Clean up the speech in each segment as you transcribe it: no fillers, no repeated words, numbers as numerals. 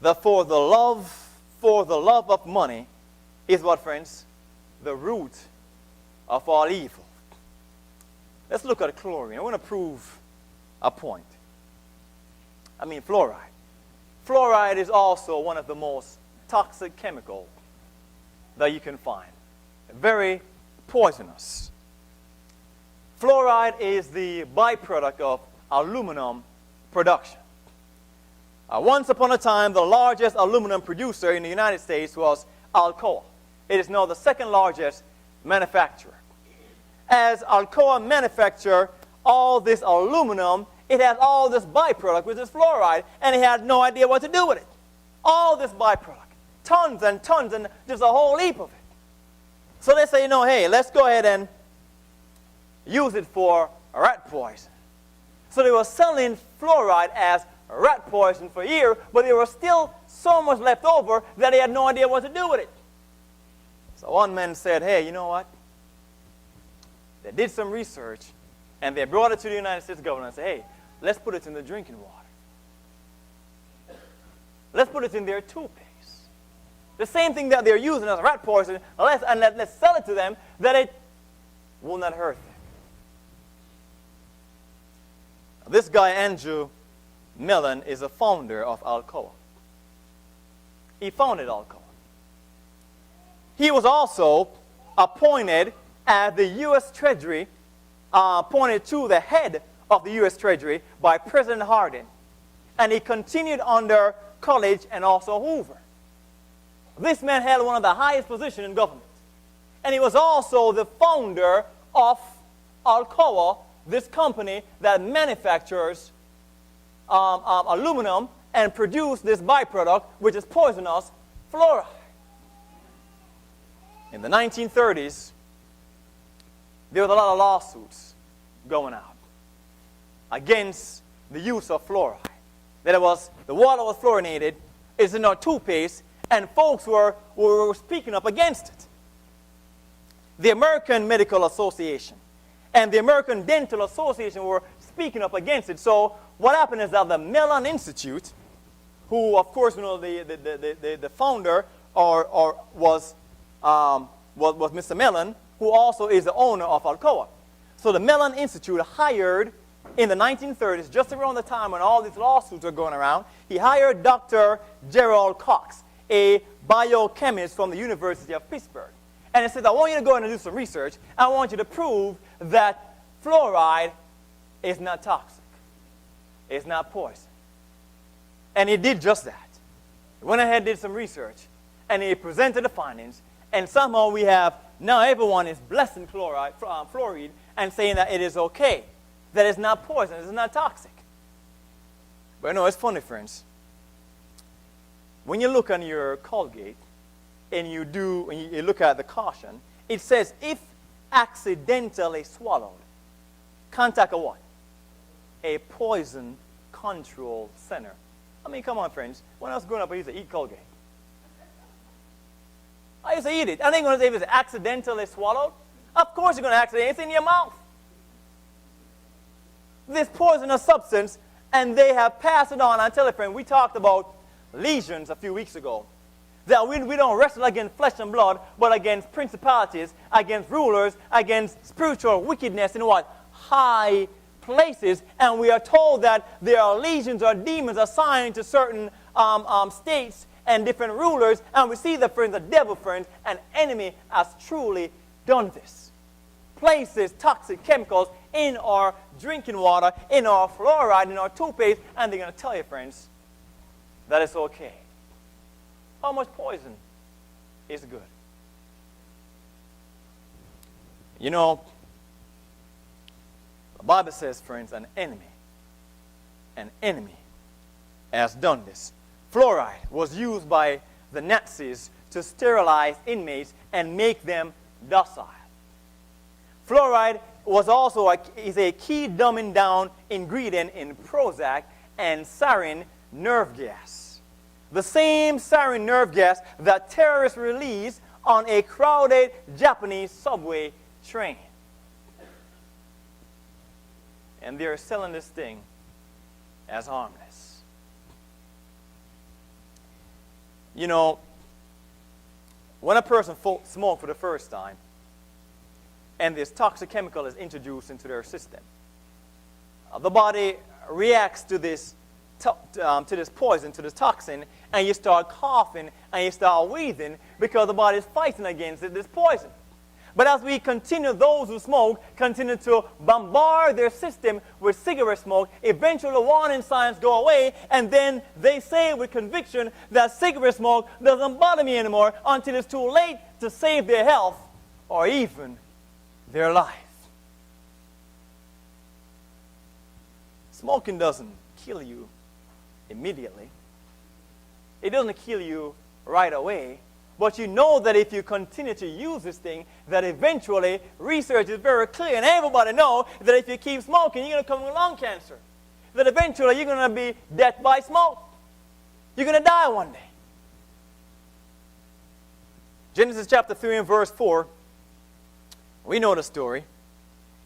that for the love of money is what, friends? The root of all evil. Let's look at chlorine. I want to prove a point. I mean fluoride. Fluoride is also one of the most toxic chemicals that you can find. Very poisonous. Fluoride is the byproduct of aluminum production. Once upon a time, the largest aluminum producer in the United States was Alcoa. It is now the second largest manufacturer. As Alcoa manufactured all this aluminum, it has all this byproduct, which is fluoride, and it had no idea what to do with it. All this byproduct. Tons and tons, and just a whole heap of it. So they say, hey, let's go ahead and use it for rat poison. So they were selling fluoride as rat poison for years, but there was still so much left over that they had no idea what to do with it. So one man said, hey, you know what? They did some research, and they brought it to the United States government and said, hey, let's put it in the drinking water. Let's put it in their toothpaste. The same thing that they're using as rat poison, let's sell it to them that it will not hurt them. This guy, Andrew Mellon, is a founder of Alcoa. He founded Alcoa. He was also appointed as the U.S. Treasury, appointed to the head of the U.S. Treasury by President Harding. And he continued under Coolidge and also Hoover. This man held one of the highest positions in government. And he was also the founder of Alcoa, this company that manufactures aluminum and produces this byproduct, which is poisonous, fluoride. In the 1930s, there was a lot of lawsuits going out against the use of fluoride. That the water was fluorinated, it's in our toothpaste, and folks were speaking up against it. The American Medical Association and the American Dental Association were speaking up against it. So what happened is that the Mellon Institute, who of course the founder was Mr. Mellon, who also is the owner of Alcoa. So the Mellon Institute hired in the 1930s, just around the time when all these lawsuits were going around, he hired Dr. Gerald Cox, a biochemist from the University of Pittsburgh. And he said, I want you to go in and do some research. I want you to prove that fluoride is not toxic. It's not poison. And he did just that. He went ahead and did some research, and he presented the findings, and somehow we have, now everyone is blessing fluoride and saying that it is okay, that it's not poison, it's not toxic. But no, it's funny, friends. When you look on your Colgate, and you look at the caution, it says, if accidentally swallowed, contact a what? A poison control center. I mean, come on, friends. When I was growing up, I used to eat Colgate. I used to eat it. I ain't going to say if it's accidentally swallowed. Of course you're going to accidentally. It's in your mouth. This poisonous substance, and they have passed it on. I tell you, friend, we talked about legions a few weeks ago. That we don't wrestle against flesh and blood, but against principalities, against rulers, against spiritual wickedness in what? High places. And we are told that there are legions or demons assigned to certain states and different rulers. And we see the friends, the devil, friends, an enemy has truly done this. Places toxic chemicals in our drinking water, in our fluoride, in our toothpaste, and they're going to tell you, friends, that it's okay. How much poison is good? You know, the Bible says, friends, an enemy has done this. Fluoride was used by the Nazis to sterilize inmates and make them docile. Fluoride was also is a key dumbing down ingredient in Prozac and sarin nerve gas. The same sarin nerve gas that terrorists released on a crowded Japanese subway train. And they're selling this thing as harmless. You know, when a person smokes for the first time, and this toxic chemical is introduced into their system, the body reacts to this poison, to this toxin, and you start coughing and you start wheezing because the body is fighting against this poison. But as we continue, those who smoke continue to bombard their system with cigarette smoke, eventually the warning signs go away, and then they say with conviction that cigarette smoke doesn't bother me anymore until it's too late to save their health or even their life. Smoking doesn't kill you immediately. It doesn't kill you right away. But you know that if you continue to use this thing, that eventually, research is very clear, and everybody knows that if you keep smoking, you're going to come with lung cancer. That eventually you're going to be death by smoke. You're going to die one day. Genesis chapter 3 and verse 4, we know the story.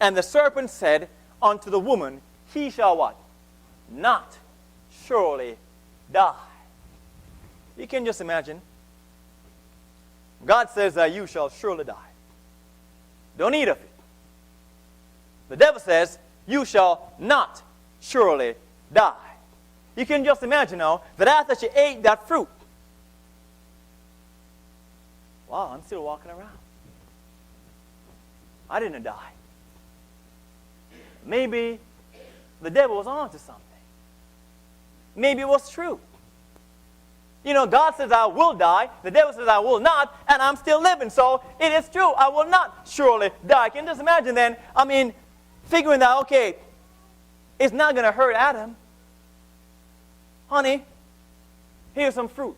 And the serpent said unto the woman, he shall what? Not surely die. You can just imagine. God says that you shall surely die. Don't eat of it. The devil says you shall not surely die. You can just imagine now that after she ate that fruit, wow, I'm still walking around. I didn't die. Maybe the devil was on to something. Maybe it was true. You know, God says I will die. The devil says I will not, and I'm still living. So it is true. I will not surely die. Can you just imagine then, figuring that, okay, it's not going to hurt Adam. Honey, here's some fruit.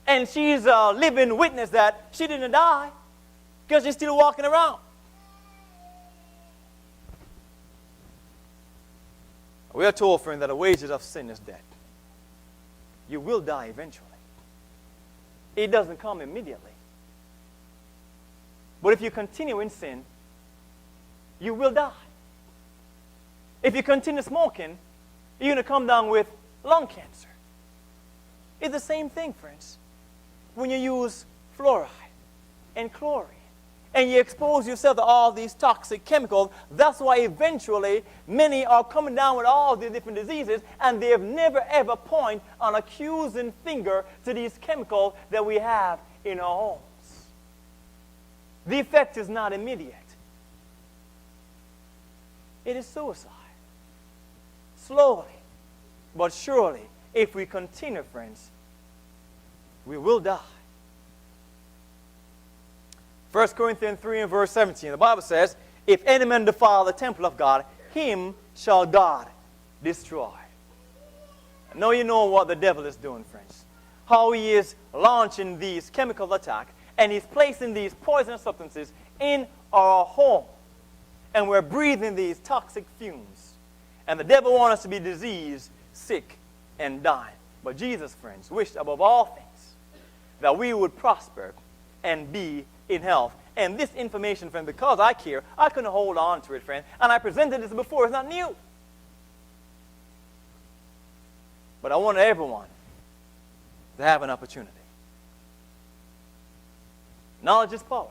And she's a living witness that she didn't die because she's still walking around. We are told, friend, that the wages of sin is death. You will die eventually. It doesn't come immediately. But if you continue in sin, you will die. If you continue smoking, you're going to come down with lung cancer. It's the same thing, friends. When you use fluoride and chlorine, and you expose yourself to all these toxic chemicals, that's why eventually many are coming down with all these different diseases, and they have never ever pointed an accusing finger to these chemicals that we have in our homes. The effect is not immediate. It is suicide. Slowly, but surely, if we continue, friends, we will die. 1 Corinthians 3 and verse 17, the Bible says, if any man defile the temple of God, him shall God destroy. Now you know what the devil is doing, friends. How he is launching these chemical attacks, and he's placing these poisonous substances in our home. And we're breathing these toxic fumes. And the devil wants us to be diseased, sick, and dying. But Jesus, friends, wished above all things that we would prosper and be in health. And this information, friend, because I care, I couldn't hold on to it, friend. And I presented this before. It's not new. But I want everyone to have an opportunity. Knowledge is power.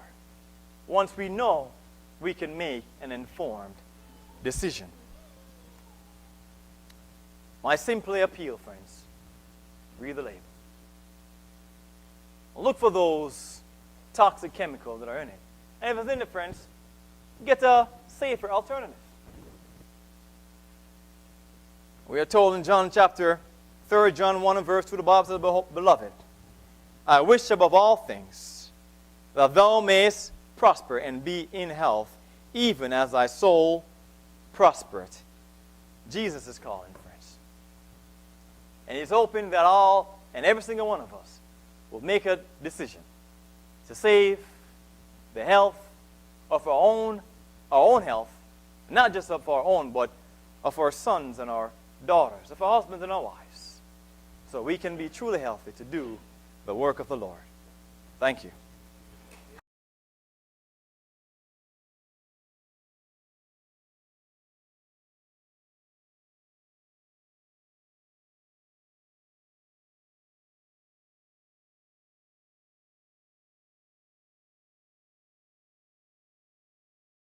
Once we know, we can make an informed decision. My simply appeal, friends, read the label. Look for those toxic chemicals that are in it. And if it's in it, friends, get a safer alternative. We are told in John chapter 3, John 1 and verse 2, the Bible says, Beloved, I wish above all things that thou mayest prosper and be in health, even as thy soul prospereth. Jesus is calling, friends. And he's hoping that all and every single one of us will make a decision to save the health of our own health, not just of our own, but of our sons and our daughters, of our husbands and our wives, so we can be truly healthy to do the work of the Lord. Thank you.